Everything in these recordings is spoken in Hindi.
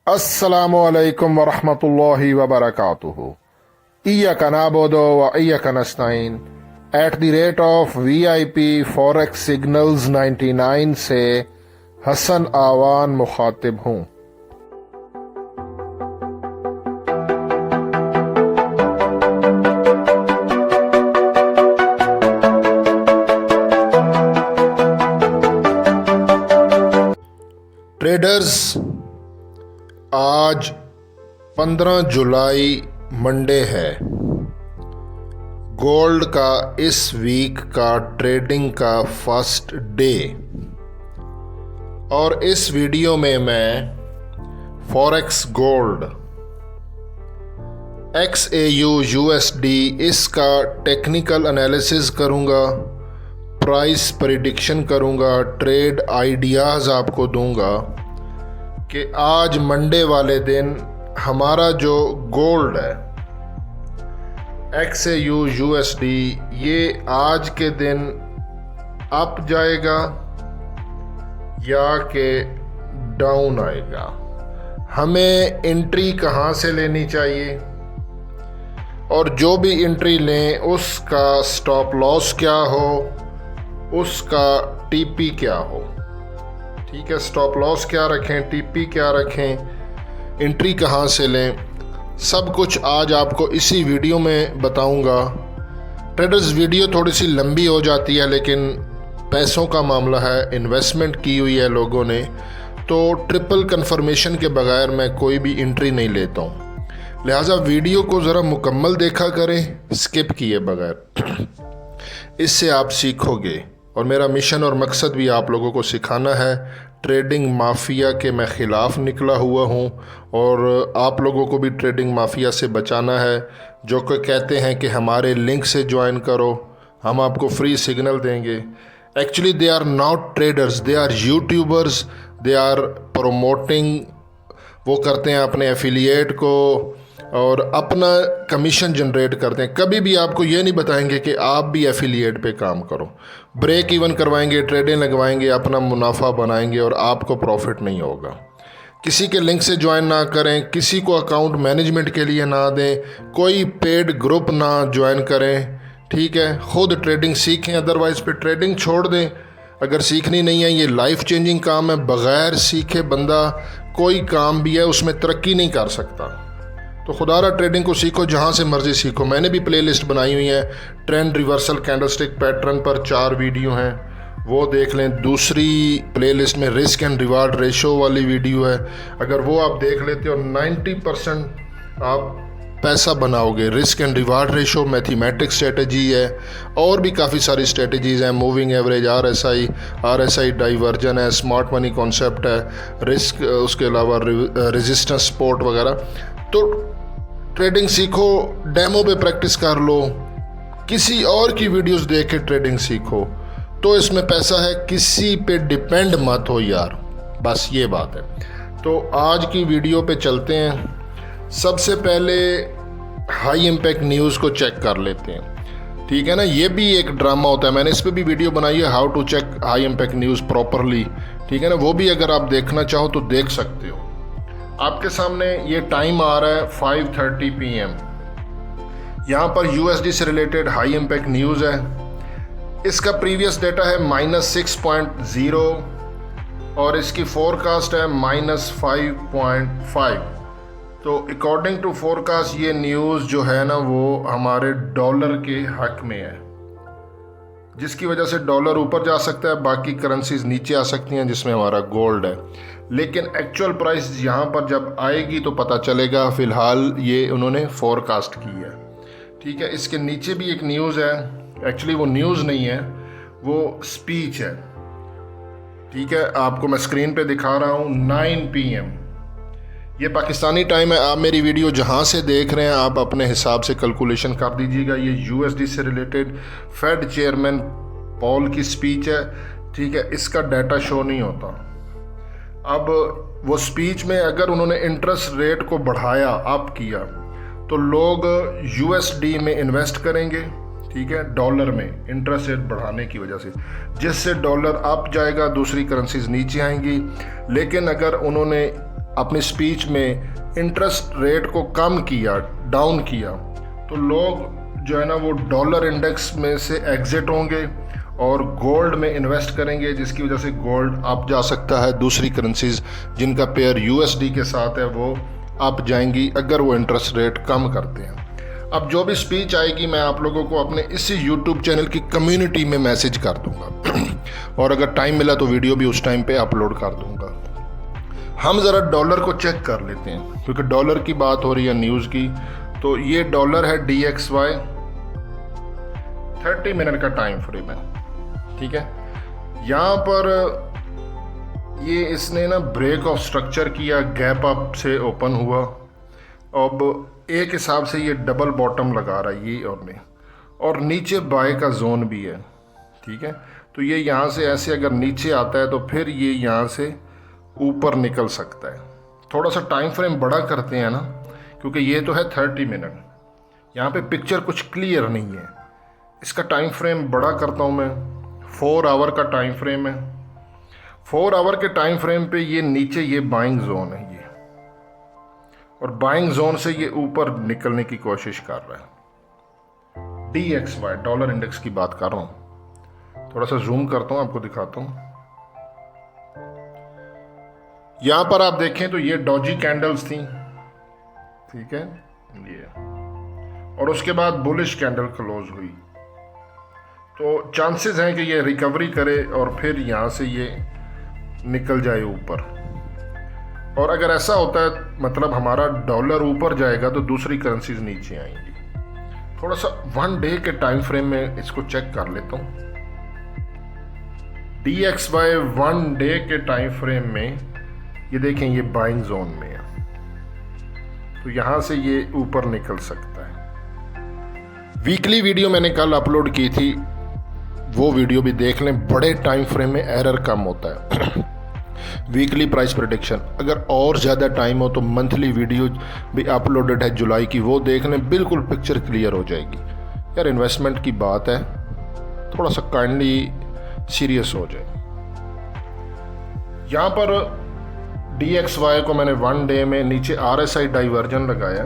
अस्सलामु अलैकुम वरहमतुल्लाहि वबरकातुहू। इय्याका नअबुदु व इय्याका नस्तईन @VIP फॉरेक्स सिग्नल्स 99 से हसन आवान मुखातिब हूँ। ट्रेडर्स, आज 15 जुलाई मंडे है। गोल्ड का इस वीक का ट्रेडिंग का फर्स्ट डे और इस वीडियो में मैं फॉरेक्स गोल्ड XAU USD इसका टेक्निकल एनालिसिस करूंगा, प्राइस प्रेडिक्शन करूंगा, ट्रेड आइडियाज़ आपको दूंगा कि आज मंडे वाले दिन हमारा जो गोल्ड है XAU USD ये आज के दिन अप जाएगा या कि डाउन आएगा। हमें एंट्री कहाँ से लेनी चाहिए और जो भी एंट्री लें उसका स्टॉप लॉस क्या हो, उसका TP क्या हो। ठीक है, स्टॉप लॉस क्या रखें, TP क्या रखें, एंट्री कहाँ से लें, सब कुछ आज आपको इसी वीडियो में बताऊंगा। ट्रेडर्स, वीडियो थोड़ी सी लंबी हो जाती है लेकिन पैसों का मामला है, इन्वेस्टमेंट की हुई है लोगों ने, तो ट्रिपल कंफर्मेशन के बगैर मैं कोई भी एंट्री नहीं लेता हूँ। लिहाजा वीडियो को ज़रा मुकम्मल देखा करें, स्किप किए बगैर। इससे आप सीखोगे और मेरा मिशन और मकसद भी आप लोगों को सिखाना है। ट्रेडिंग माफिया के मैं ख़िलाफ़ निकला हुआ हूँ और आप लोगों को भी ट्रेडिंग माफिया से बचाना है, जो कि कहते हैं कि हमारे लिंक से ज्वाइन करो, हम आपको फ्री सिग्नल देंगे। Actually they are not traders, they are YouTubers, they are promoting, वो करते हैं अपने एफिलिएट को और अपना कमीशन जनरेट करते हैं। कभी भी आपको ये नहीं बताएंगे कि आप भी एफिलिएट पे काम करो। ब्रेक इवन करवाएंगे, ट्रेडें लगवाएंगे, अपना मुनाफा बनाएंगे और आपको प्रॉफिट नहीं होगा। किसी के लिंक से ज्वाइन ना करें, किसी को अकाउंट मैनेजमेंट के लिए ना दें, कोई पेड ग्रुप ना ज्वाइन करें। ठीक है, खुद ट्रेडिंग सीखें, अदरवाइज़ पे ट्रेडिंग छोड़ दें। अगर सीखनी नहीं है, ये लाइफ चेंजिंग काम है, बग़ैर सीखे बंदा कोई काम भी है उसमें तरक्की नहीं कर सकता। तो खुदारा ट्रेडिंग को सीखो, जहाँ से मर्जी सीखो। मैंने भी प्लेलिस्ट बनाई हुई है, ट्रेंड रिवर्सल कैंडलस्टिक पैटर्न पर 4 वीडियो हैं, वो देख लें। दूसरी प्लेलिस्ट में रिस्क एंड रिवार्ड रेशो वाली वीडियो है, अगर वो आप देख लेते हो 90% आप पैसा बनाओगे। Risk and reward ratio mathematics strategy है और भी काफ़ी सारी स्ट्रेटजीज़ हैं, मूविंग एवरेज, RSI डाइवर्जन है, स्मार्ट मनी कॉन्सेप्ट है, रिस्क, उसके अलावा रेजिस्टेंस सपोर्ट वगैरह। तो ट्रेडिंग सीखो, डेमो पे प्रैक्टिस कर लो, किसी और की वीडियोस देख के ट्रेडिंग सीखो, तो इसमें पैसा है। किसी पे डिपेंड मत हो यार, बस ये बात है। तो आज की वीडियो पे चलते हैं। सबसे पहले हाई इम्पैक्ट न्यूज़ को चेक कर लेते हैं। ठीक है ना, ये भी एक ड्रामा होता है, मैंने इस पर भी वीडियो बनाई है, how to check high impact news properly. ठीक है ना, वो भी अगर आप देखना चाहो तो देख सकते हो। आपके सामने ये टाइम आ रहा है 5:30 PM। यहाँ पर USD से रिलेटेड हाई इम्पैक्ट न्यूज़ है। इसका प्रीवियस डेटा है -6.0 और इसकी फोरकास्ट है -5.5। तो अकॉर्डिंग टू फोरकास्ट ये न्यूज़ जो है ना वो हमारे डॉलर के हक में है, जिसकी वजह से डॉलर ऊपर जा सकता है, बाकी करेंसीज नीचे आ सकती हैं, जिसमें हमारा गोल्ड है। लेकिन एक्चुअल प्राइस यहाँ पर जब आएगी तो पता चलेगा। फ़िलहाल ये उन्होंने फोरकास्ट की है। ठीक है, इसके नीचे भी एक न्यूज़ है, एक्चुअली वो न्यूज़ नहीं है, वो स्पीच है। ठीक है, आपको मैं स्क्रीन पे दिखा रहा हूँ 9 PM। ये पाकिस्तानी टाइम है। आप मेरी वीडियो जहाँ से देख रहे हैं आप अपने हिसाब से कैलकुलेशन कर दीजिएगा। ये USD से रिलेटेड फेड चेयरमैन पॉल की स्पीच है। ठीक है, इसका डाटा शो नहीं होता। अब वो स्पीच में अगर उन्होंने इंटरेस्ट रेट को बढ़ाया, अप किया, तो लोग USD में इन्वेस्ट करेंगे। ठीक है, डॉलर में इंटरेस्ट रेट बढ़ाने की वजह से, जिससे डॉलर अप जाएगा, दूसरी करेंसीज नीचे आएंगी। लेकिन अगर उन्होंने अपनी स्पीच में इंटरेस्ट रेट को कम किया, डाउन किया, तो लोग जो है ना वो डॉलर इंडेक्स में से एग्जिट होंगे और गोल्ड में इन्वेस्ट करेंगे, जिसकी वजह से गोल्ड अप जा सकता है। दूसरी करेंसीज जिनका पेयर यूएसडी के साथ है वो अप जाएंगी अगर वो इंटरेस्ट रेट कम करते हैं। अब जो भी स्पीच आएगी मैं आप लोगों को अपने इसी यूट्यूब चैनल की कम्युनिटी में मैसेज कर दूंगा और अगर टाइम मिला तो वीडियो भी उस टाइम पे अपलोड कर दूंगा। हम ज़रा डॉलर को चेक कर लेते हैं क्योंकि डॉलर की बात हो रही है न्यूज़ की। तो ये डॉलर है DXY, 30 मिनट का टाइम फ्रेम है, ठीक है। यहाँ पर ये इसने ना ब्रेक ऑफ स्ट्रक्चर किया, गैप अप से ओपन हुआ। अब एक हिसाब से ये डबल बॉटम लगा रहा है ये और नीचे बाय का जोन भी है, ठीक है। तो ये यहाँ से ऐसे अगर नीचे आता है तो फिर ये यहाँ से ऊपर निकल सकता है। थोड़ा सा टाइम फ्रेम बड़ा करते हैं ना, क्योंकि ये तो है 30 मिनट, यहाँ पे पिक्चर कुछ क्लियर नहीं है। इसका टाइम फ्रेम बड़ा करता हूँ मैं, 4 आवर का टाइम फ्रेम है। 4 आवर के टाइम फ्रेम पे ये नीचे ये बाइंग जोन है ये, और बाइंग जोन से ये ऊपर निकलने की कोशिश कर रहा है। DXY डॉलर इंडेक्स की बात कर रहा हूँ, थोड़ा सा जूम करता हूँ आपको दिखाता हूँ। यहां पर आप देखें तो ये डॉजी कैंडल्स थी, ठीक है ये, और उसके बाद बुलिश कैंडल क्लोज हुई। तो चांसेस हैं कि ये रिकवरी करे और फिर यहां से ये निकल जाए ऊपर। और अगर ऐसा होता है मतलब हमारा डॉलर ऊपर जाएगा तो दूसरी करेंसीज नीचे आएंगी। थोड़ा सा 1 डे के टाइम फ्रेम में इसको चेक कर लेता हूं। DXY 1 डे के टाइम फ्रेम में ये देखें ये बाइंग जोन में है, तो यहां से ये ऊपर निकल सकता है। वीकली वीडियो मैंने कल अपलोड की थी, वो वीडियो भी देख लें। बड़े टाइम फ्रेम में एरर कम होता है। वीकली प्राइस प्रेडिक्शन, अगर और ज़्यादा टाइम हो तो मंथली वीडियो भी अपलोडेड है जुलाई की, वो देख लें, बिल्कुल पिक्चर क्लियर हो जाएगी। यार इन्वेस्टमेंट की बात है, थोड़ा सा काइंडली सीरियस हो जाए। यहाँ पर DXY को मैंने 1 डे में नीचे RSI डाइवर्जन लगाया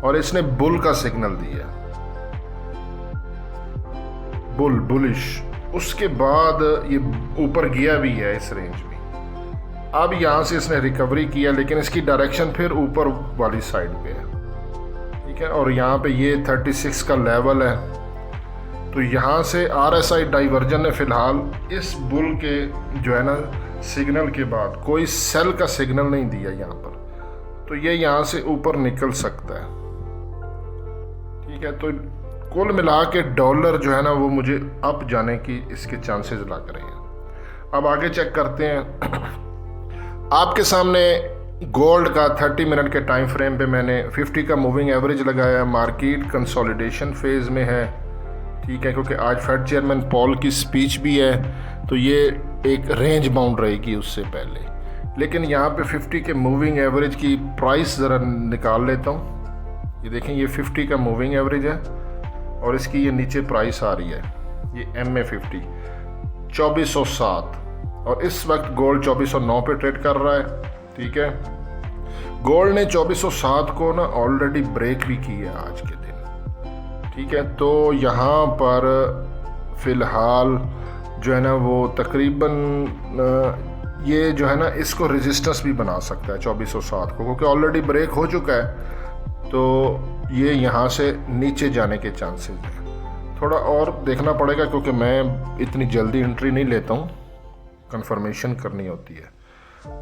और इसने बुल का सिग्नल दिया, बुलिश। उसके बाद ये ऊपर गया भी है इस रेंज में। अब यहाँ से इसने रिकवरी किया, लेकिन इसकी डायरेक्शन फिर ऊपर वाली साइड पे है, ठीक है। और यहाँ पे ये 36 का लेवल है, तो यहाँ से RSI डाइवर्जन ने फिलहाल इस बुल के जो है ना सिग्नल के बाद कोई सेल का सिग्नल नहीं दिया यहाँ पर, तो ये यहाँ से ऊपर निकल सकता है, ठीक है। तो कुल मिला के डॉलर जो है ना वो मुझे अप जाने की इसके चांसेस लग रहे हैं। अब आगे चेक करते हैं। आपके सामने गोल्ड का 30 मिनट के टाइम फ्रेम पे मैंने 50 का मूविंग एवरेज लगाया। मार्केट कंसोलिडेशन फेज में है, ठीक है, क्योंकि आज फेड चेयरमैन पॉल की स्पीच भी है, तो ये एक रेंज बाउंड रहेगी उससे पहले। लेकिन यहाँ पे 50 के मूविंग एवरेज की प्राइस ज़रा निकाल लेता हूँ। ये देखें ये 50 का मूविंग एवरेज है और इसकी ये नीचे प्राइस आ रही है, ये MA50 2407, और इस वक्त गोल्ड 2409 पे ट्रेड कर रहा है, ठीक है। गोल्ड ने 2407 को ना ऑलरेडी ब्रेक भी की है आज के दिन, ठीक है। तो यहाँ पर फिलहाल जो है ना वो तकरीबन ये जो है ना इसको रेजिस्टेंस भी बना सकता है 2407 को, क्योंकि ऑलरेडी ब्रेक हो चुका है। तो ये यहाँ से नीचे जाने के चांसेस हैं। थोड़ा और देखना पड़ेगा क्योंकि मैं इतनी जल्दी एंट्री नहीं लेता हूँ, कंफर्मेशन करनी होती है।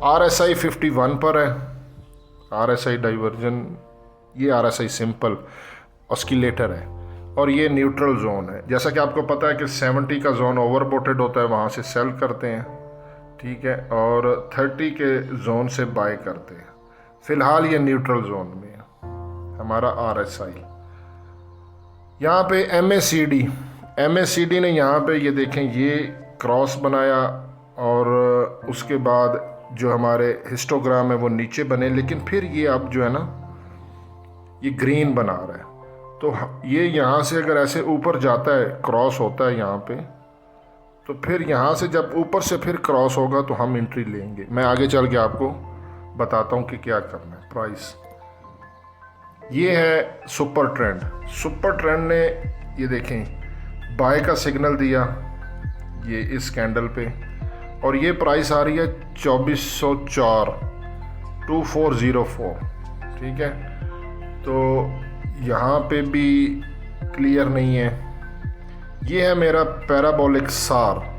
RSI 51 पर है, RSI डाइवर्जन, ये RSI सिंपल ऑस्किलेटर है और ये न्यूट्रल जोन है। जैसा कि आपको पता है कि 70 का जोन ओवरबोटेड होता है, वहाँ से सेल करते हैं, ठीक है, और 30 के जोन से बाय करते हैं। फिलहाल ये न्यूट्रल जोन में है हमारा RSI। यहाँ पे MACD ने यहाँ पे ये देखें ये क्रॉस बनाया और उसके बाद जो हमारे हिस्टोग्राम है वो नीचे बने, लेकिन फिर ये अब जो है ना ये ग्रीन बना रहा है। तो ये यहाँ से अगर ऐसे ऊपर जाता है, क्रॉस होता है यहाँ पे, तो फिर यहाँ से जब ऊपर से फिर क्रॉस होगा तो हम एंट्री लेंगे। मैं आगे चल के आपको बताता हूँ कि क्या करना है। प्राइस ये है सुपर ट्रेंड। सुपर ट्रेंड ने ये देखें बाय का सिग्नल दिया ये इस कैंडल पे, और ये प्राइस आ रही है 2404 2404। ठीक है, तो यहाँ पे भी क्लियर नहीं है। ये है मेरा पैराबोलिक सार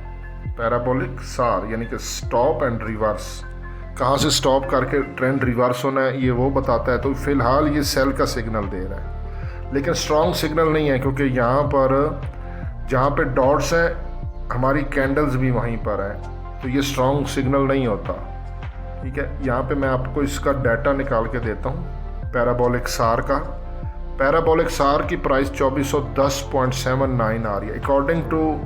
यानी कि स्टॉप एंड रिवर्स। कहाँ से स्टॉप करके ट्रेंड रिवर्स होना है ये वो बताता है। तो फिलहाल ये सेल का सिग्नल दे रहा है, लेकिन स्ट्रॉन्ग सिग्नल नहीं है, क्योंकि यहाँ पर जहाँ पे डॉट्स हैं हमारी कैंडल्स भी वहीं पर हैं, तो ये स्ट्रॉन्ग सिग्नल नहीं होता। ठीक है, यहाँ पे मैं आपको इसका डाटा निकाल के देता हूँ पैराबोलिक सार का। पैराबोलिक सार की प्राइस 2410.79 आ रही है। अकॉर्डिंग टू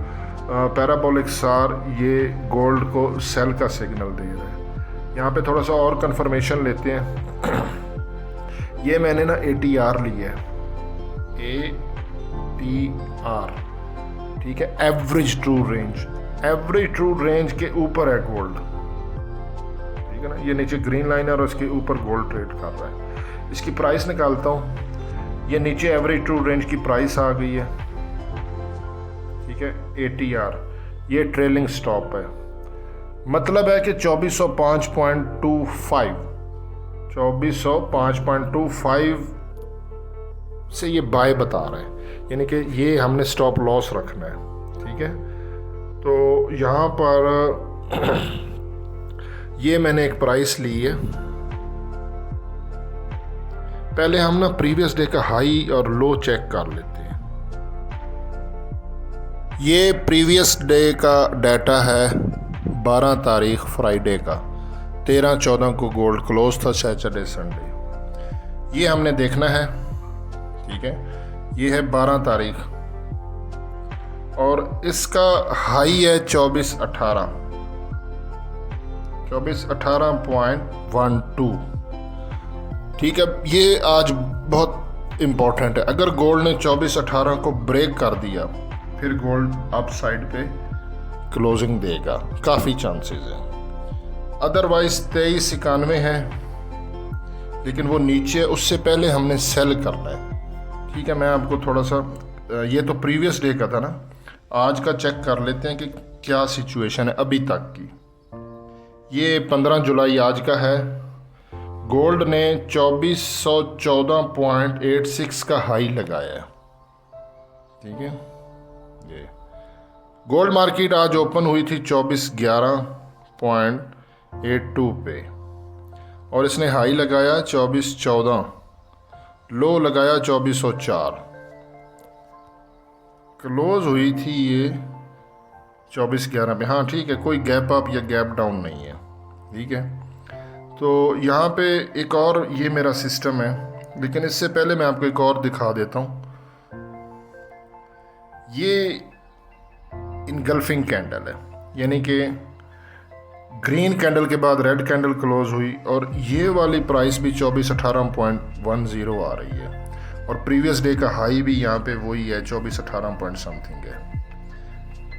पैराबोलिक सार ये गोल्ड को सेल का सिग्नल दे रहा है। यहाँ पे थोड़ा सा और कंफर्मेशन लेते हैं। ये मैंने ना ATR ली है, ATR। ठीक है, एवरेज ट्रू रेंज के ऊपर है गोल्ड। ठीक है ना, ये नीचे ग्रीन लाइन है और उसके ऊपर गोल्ड ट्रेड कर रहा है। इसकी प्राइस निकालता हूँ। ये नीचे एवरेज ट्रू रेंज की प्राइस आ गई है। ठीक है, ATR ये ट्रेलिंग स्टॉप है, मतलब है कि 2405.25 से ये बाय बता रहा है, यानी कि ये हमने स्टॉप लॉस रखना है। ठीक है, तो यहाँ पर ये मैंने एक प्राइस ली है। पहले हम ना प्रीवियस डे का हाई और लो चेक कर लेते हैं। ये प्रीवियस डे का डाटा है 12 तारीख फ्राइडे का। 13-14 को गोल्ड क्लोज था, सैटरडे संडे। ये हमने देखना है। ठीक है, ये है 12 तारीख और इसका हाई है 2418.12। ठीक है, ये आज बहुत इम्पोर्टेंट है। अगर गोल्ड ने 2418 को ब्रेक कर दिया फिर गोल्ड अप साइड पे क्लोजिंग देगा, काफ़ी चांसेस हैं। अदरवाइज 2391 है, लेकिन वो नीचे, उससे पहले हमने सेल करना है। ठीक है, मैं आपको थोड़ा सा, ये तो प्रीवियस डे का था ना, आज का चेक कर लेते हैं कि क्या सिचुएशन है अभी तक की। ये 15 जुलाई आज का है। गोल्ड ने 2414.86 का हाई लगाया है। ठीक है, ये गोल्ड मार्केट आज ओपन हुई थी 2411.82 पे और इसने हाई लगाया 2414, लो लगाया 2404, क्लोज हुई थी ये 2411 पे। हाँ ठीक है, कोई गैप अप या गैप डाउन नहीं है। ठीक है, तो यहाँ पे एक और ये मेरा सिस्टम है, लेकिन इससे पहले मैं आपको एक और दिखा देता हूँ। ये इनगल्फिंग कैंडल है, यानी कि ग्रीन कैंडल के बाद रेड कैंडल क्लोज हुई और ये वाली प्राइस भी 2418.10 आ रही है और प्रीवियस डे का हाई भी यहाँ पे वही है 2418 पॉइंट समथिंग है।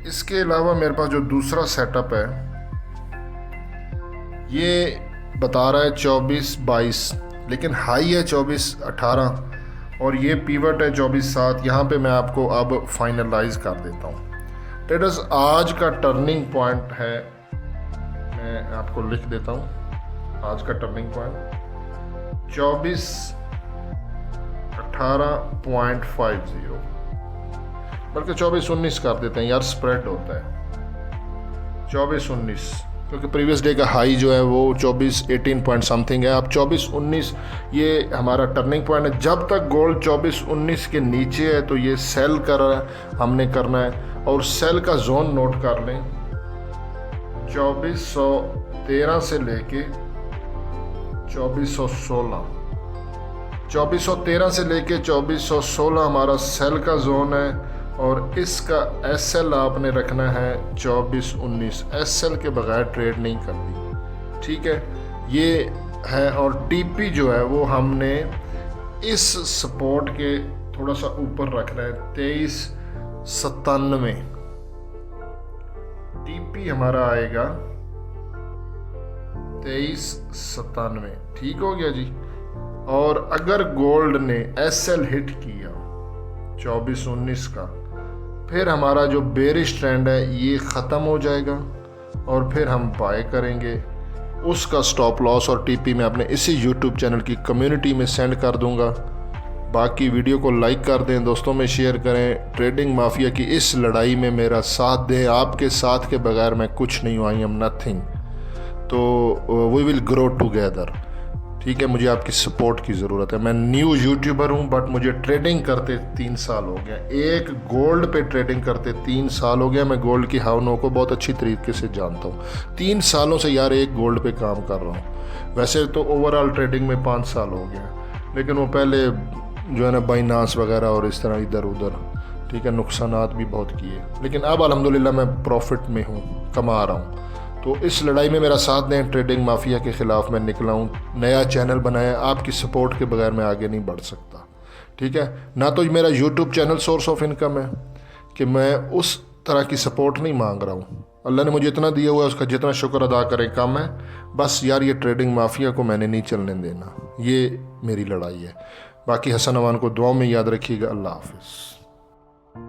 इसके अलावा मेरे पास जो दूसरा सेटअप है ये बता रहा है 2422, लेकिन हाई है 2418 और ये पीवट है 24/7। यहाँ पे मैं आपको अब फाइनलाइज कर देता हूँ। ट्रेडर्स, आज का टर्निंग पॉइंट है, मैं आपको लिख देता हूँ। आज का टर्निंग पॉइंट 2418.50, बल्कि 2419 कर देते हैं यार, स्प्रेड होता है 2419, क्योंकि प्रीवियस डे का हाई जो है वो 2418 पॉइंट समथिंग है। अब 2419 ये हमारा टर्निंग पॉइंट है। जब तक गोल्ड 2419 के नीचे है तो ये सेल हमने करना है, और सेल का जोन नोट कर लें 2413 से लेके 2416, 2413 से लेके 2416 हमारा सेल का जोन है और इसका SL आपने रखना है 2419। SL के बगैर ट्रेड नहीं करनी। ठीक है, ये है। और TP जो है वो हमने इस सपोर्ट के थोड़ा सा ऊपर रखना है 2397। TP हमारा आएगा 2397, ठीक हो गया जी। और अगर गोल्ड ने SL हिट किया 24-19 का, फिर हमारा जो बेरिश ट्रेंड है ये ख़त्म हो जाएगा और फिर हम बाय करेंगे। उसका स्टॉप लॉस और TP मैं अपने इसी यूट्यूब चैनल की कम्युनिटी में सेंड कर दूंगा। बाकी वीडियो को लाइक कर दें, दोस्तों में शेयर करें। ट्रेडिंग माफिया की इस लड़ाई में मेरा साथ दें। आपके साथ के बगैर मैं कुछ नहीं हूँ, आई एम नथिंग। तो वी विल ग्रो टुगेदर, ठीक है। मुझे आपकी सपोर्ट की ज़रूरत है। मैं न्यू यूट्यूबर हूँ, बट मुझे ट्रेडिंग करते 3 साल हो गया। एक गोल्ड पे ट्रेडिंग करते 3 साल हो गया। मैं गोल्ड की हावनों को बहुत अच्छी तरीके से जानता हूँ। 3 सालों से यार एक गोल्ड पे काम कर रहा हूँ। वैसे तो ओवरऑल ट्रेडिंग में 5 साल हो गया, लेकिन वो पहले जो है ना बाइनांस वगैरह और इस तरह इधर उधर, ठीक है, नुकसानात भी बहुत किए। लेकिन अब अल्हम्दुलिल्लाह मैं प्रॉफिट में हूँ, कमा रहा हूँ। तो इस लड़ाई में मेरा साथ दें। ट्रेडिंग माफिया के ख़िलाफ़ मैं निकला हूँ, नया चैनल बनाया। आपकी सपोर्ट के बगैर मैं आगे नहीं बढ़ सकता, ठीक है। ना तो मेरा YouTube channel source of income है कि मैं उस तरह की सपोर्ट नहीं मांग रहा हूँ। अल्लाह ने मुझे इतना दिया हुआ है, उसका जितना शुक्र अदा करें कम है। बस यार ये ट्रेडिंग माफिया को मैंने नहीं चलने देना, ये मेरी लड़ाई है। बाकी हसन अमान को दुआ में याद रखिएगा। अल्लाह हाफिज़।